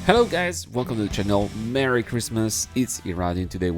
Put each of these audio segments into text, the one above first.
Hello guys, welcome to the channel. Merry Christmas. It's Iradin. Today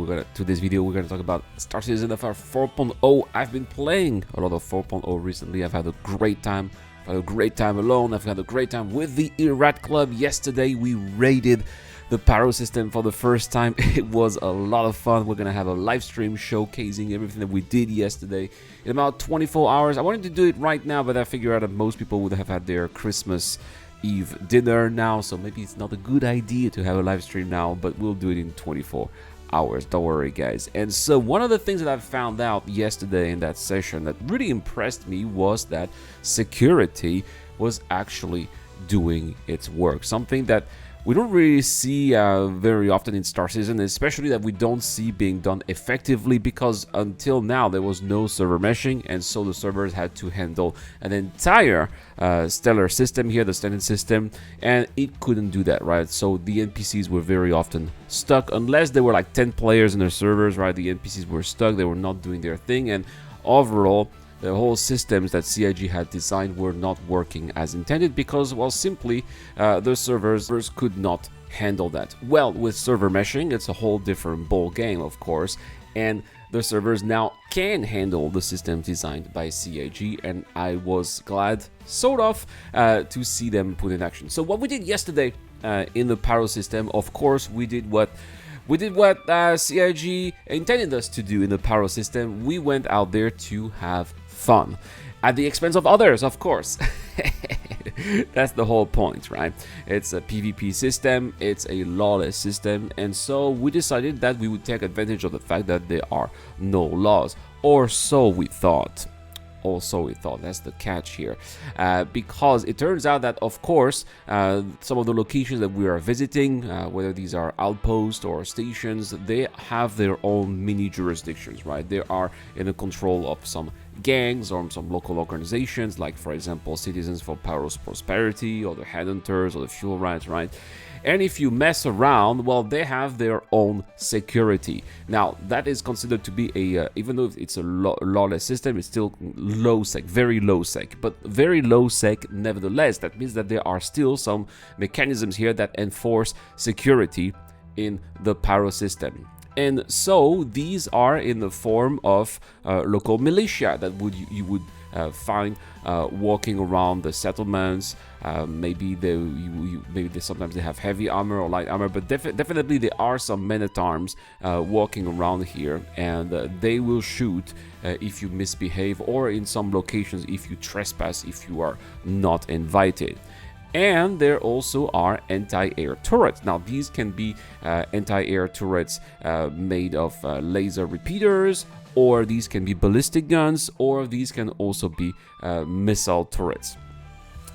this video we're gonna talk about Star Citizen FR 4.0. I've been playing a lot of 4.0 recently. I've had a great time. I've had a great time alone. I've had a great time with the Irad Club. Yesterday we raided the Pyro system for the first time. It was a lot of fun. We're gonna have a live stream showcasing everything that we did yesterday in about 24 hours. I wanted to do it right now, but I figured out that most people would have had their Christmas Eve dinner now, so maybe it's not a good idea to have a live stream now, but we'll do it in 24 hours. Don't worry guys. And so one of the things that I found out yesterday in that session that really impressed me was that security was actually doing its work, something that we don't really see very often in Star Citizen, especially that we don't see being done effectively, because until now there was no server meshing, and so the servers had to handle an entire stellar system here, the standard system, and it couldn't do that, right? So the NPCs were very often stuck, unless there were like 10 players in their servers, right? The NPCs were stuck, they were not doing their thing, and overall the whole systems that CIG had designed were not working as intended because, well, simply the servers could not handle that. Well, with server meshing, it's a whole different ball game, of course, and the servers now can handle the systems designed by CIG, and I was glad, sort of, to see them put in action. So what we did yesterday in the Pyro system, of course, we did what CIG intended us to do in the Pyro system. We went out there to have fun at the expense of others, of course. That's the whole point, right? It's a PvP system, it's a lawless system, and so we decided that we would take advantage of the fact that there are no laws, or so we thought. Also, we thought that's the catch here, because it turns out that, of course, some of the locations that we are visiting, whether these are outposts or stations, they have their own mini jurisdictions, right? They are in the control of some gangs or some local organizations, like, for example, Citizens for Pyro's Prosperity, or the Headhunters, or the Fuel Rights, right? And if you mess around, well, they have their own security. Now, that is considered to be a, even though it's a lawless system, it's still low sec, very low sec, but very low sec nevertheless. That means that there are still some mechanisms here that enforce security in the Pyro system. And so these are in the form of local militia that you would find walking around the settlements. Maybe sometimes they have heavy armor or light armor, but definitely there are some men-at-arms walking around here, and they will shoot if you misbehave, or in some locations if you trespass, if you are not invited. And there also are anti-air turrets. Now, these can be anti-air turrets made of laser repeaters, or these can be ballistic guns, or these can also be missile turrets.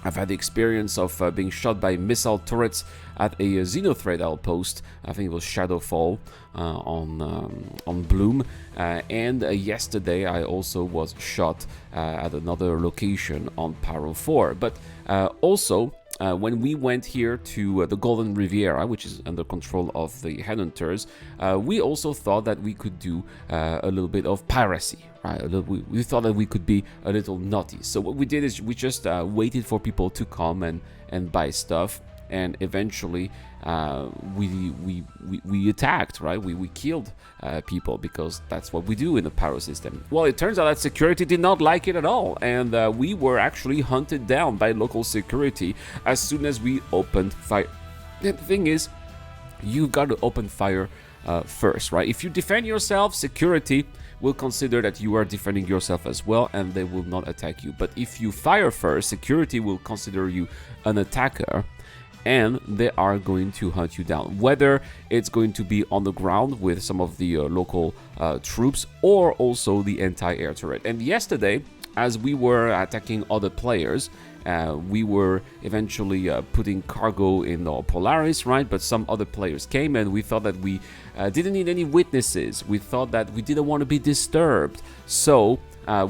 I've had the experience of being shot by missile turrets at a Xenothreat outpost. I think it was Shadowfall on Bloom. And yesterday I also was shot at another location on Pyro 4. But also, when we went here to the Golden Riviera, which is under control of the Headhunters, we also thought that we could do a little bit of piracy, right? We thought that we could be a little naughty. So what we did is we just waited for people to come and buy stuff, and eventually we attacked, right? We killed people, because that's what we do in the Pyro system. Well, it turns out that security did not like it at all, and we were actually hunted down by local security as soon as we opened fire. The thing is, you've got to open fire first, right? If you defend yourself, security will consider that you are defending yourself as well, and they will not attack you. But if you fire first, security will consider you an attacker, and they are going to hunt you down, whether it's going to be on the ground with some of the local troops, or also the anti-air turret. And yesterday, as we were attacking other players, we were eventually putting cargo in our Polaris, right? But some other players came, and we thought that we didn't need any witnesses. We thought that we didn't want to be disturbed, so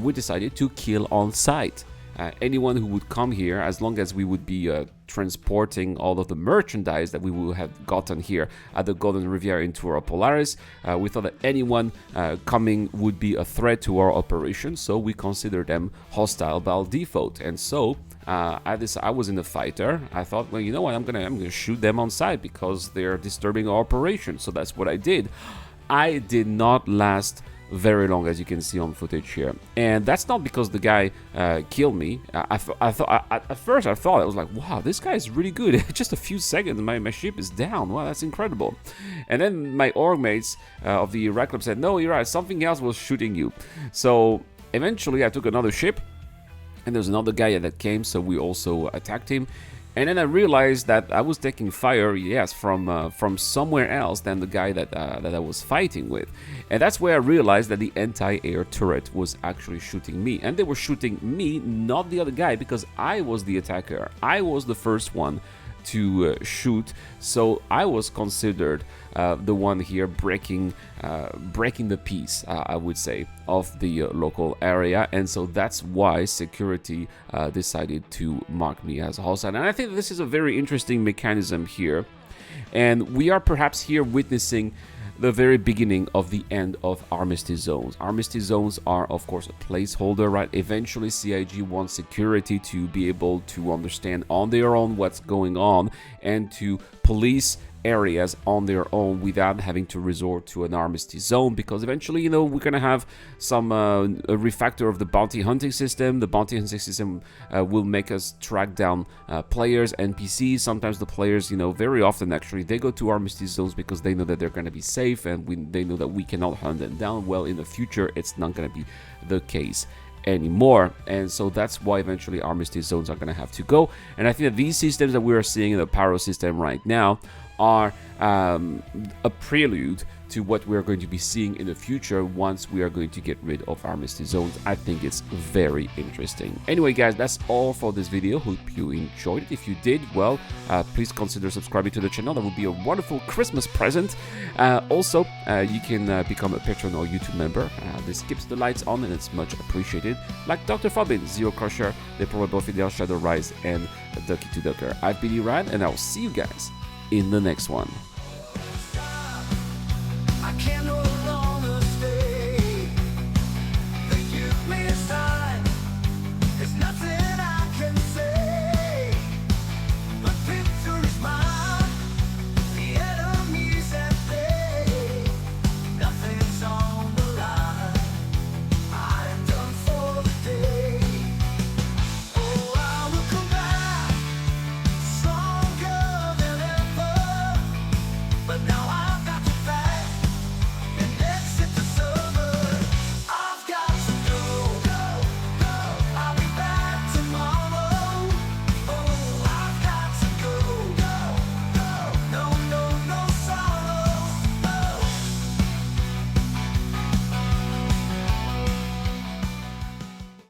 we decided to kill on sight anyone who would come here, as long as we would be transporting all of the merchandise that we would have gotten here at the Golden Riviera into our Polaris. We thought that anyone coming would be a threat to our operation, so we consider them hostile by default. And so I was in the fighter. I thought, well, you know what, I'm gonna shoot them on sight because they're disturbing our operation. So that's what I did. I did not last very long, as you can see on footage here, and that's not because the guy killed me. I thought at first I thought, I was like, wow, this guy is really good. Just a few seconds, my ship is down. Wow, that's incredible. And then my org mates of the Iraq club said, no, you're right, something else was shooting you. So eventually I took another ship, and there's another guy that came, so we also attacked him. And then I realized that I was taking fire, yes, from somewhere else than the guy that I was fighting with. And that's where I realized that the anti-air turret was actually shooting me. And they were shooting me, not the other guy, because I was the attacker. I was the first one to shoot, so I was considered the one here breaking the peace, I would say, of the local area. And so that's why security decided to mark me as hostile. And I think this is a very interesting mechanism here, and we are perhaps here witnessing the very beginning of the end of armistice zones. Armistice zones are, of course, a placeholder, right? Eventually, CIG wants security to be able to understand on their own what's going on and to police areas on their own without having to resort to an armistice zone, because eventually, you know, we're gonna have some a refactor of the bounty hunting system. The bounty hunting system will make us track down players, NPCs. Sometimes the players, you know, very often actually, they go to armistice zones because they know that they're gonna be safe, and they know that we cannot hunt them down. Well, in the future, it's not gonna be the case anymore, and so that's why eventually armistice zones are going to have to go. And I think that these systems that we are seeing in the Pyro system right now are a prelude to what we are going to be seeing in the future once we are going to get rid of armistice zones. I think it's very interesting. Anyway, guys, that's all for this video. Hope you enjoyed it. If you did, well, please consider subscribing to the channel. That would be a wonderful Christmas present. Also, you can become a patron or YouTube member. This keeps the lights on, and it's much appreciated. Like Dr. Fabin, Zero Crusher, The Probable Fidel, Shadow Rise, and Ducky to Ducker. I've been Iran, and I'll see you guys in the next one.